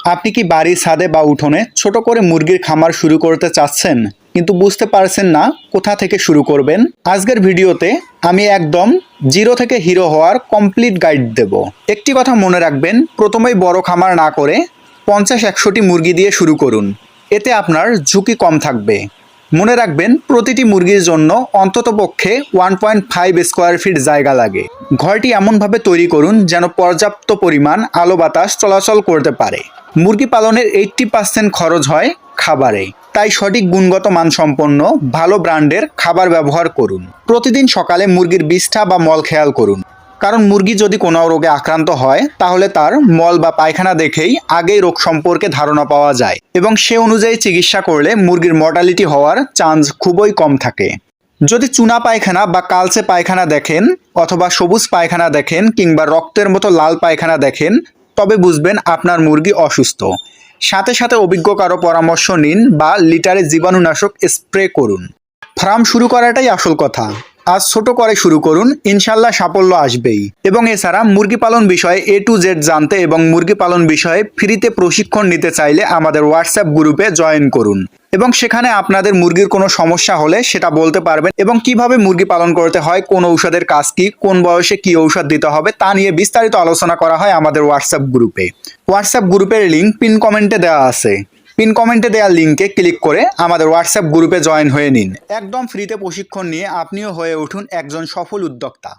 আপনি কি বাড়ির ছাদে বা উঠোনে ছোট করে মুরগির খামার শুরু করতে চাচ্ছেন কিন্তু বুঝতে পারছেন না কোথা থেকে শুরু করবেন? আজকের ভিডিওতে আমি একদম জিরো থেকে হিরো হওয়ার কমপ্লিট গাইড দেব। একটি কথা মনে রাখবেন, প্রথমেই বড় খামার না করে 50-100টি মুরগি দিয়ে শুরু করুন। এতে আপনার ঝুঁকি কম থাকবে। মনে রাখবেন, প্রতিটি মুরগির জন্য অন্ততপক্ষে 1.5 স্কোয়ার ফিট জায়গা লাগে। ঘরটি এমনভাবে তৈরি করুন যেন পর্যাপ্ত পরিমাণ আলো বাতাস চলাচল করতে পারে। মুরগি পালনের 80% খরচ হয় খাবারে, তাই সঠিক গুণগত মানসম্পন্ন ভালো ব্র্যান্ডের খাবার ব্যবহার করুন। প্রতিদিন সকালে মুরগির বিষ্ঠা বা মল খেয়াল করুন, কারণ মুরগি যদি কোনো রোগে আক্রান্ত হয় তাহলে তার মল বা পায়খানা দেখেই আগেই রোগ সম্পর্কে ধারণা পাওয়া যায় এবং সে অনুযায়ী চিকিৎসা করলে মুরগির মর্টালিটি হওয়ার চান্স খুবই কম থাকে। যদি চুনা পায়খানা বা কালচে পায়খানা দেখেন অথবা সবুজ পায়খানা দেখেন কিংবা রক্তের মতো লাল পায়খানা দেখেন, তবে বুঝবেন আপনার মুরগি অসুস্থ। সাথে সাথে অভিজ্ঞ কারো পরামর্শ নিন বা লিটারে জীবাণুনাশক স্প্রে করুন। ফার্ম শুরু করাটাই আসল কথা। আজ ছোট করে শুরু করুন, ইনশাল্লাহ সাফল্য আসবেই। এবং এছাড়া মুরগি পালন বিষয়ে A to Z জানতে এবং মুরগি পালন বিষয়ে ফ্রিতে প্রশিক্ষণ নিতে চাইলে আমাদের হোয়াটসঅ্যাপ গ্রুপে জয়েন করুন এবং সেখানে আপনাদের মুরগির কোনো সমস্যা হলে সেটা বলতে পারবেন এবং কিভাবে মুরগি পালন করতে হয়, কোন ঔষধের কাজ কি, কোন বয়সে কি ঔষধ দিতে হবে তা নিয়ে বিস্তারিত আলোচনা করা হয় আমাদের হোয়াটসঅ্যাপ গ্রুপে। হোয়াটসঅ্যাপ গ্রুপের লিঙ্ক পিন কমেন্টে দেওয়া আছে। পিন কমেন্টে দেওয়া লিঙ্কে ক্লিক করে আমাদের হোয়াটসঅ্যাপ গ্রুপে জয়েন হয়ে নিন। একদম ফ্রিতে প্রশিক্ষণ নিয়ে আপনিও হয়ে উঠুন একজন সফল উদ্যোক্তা।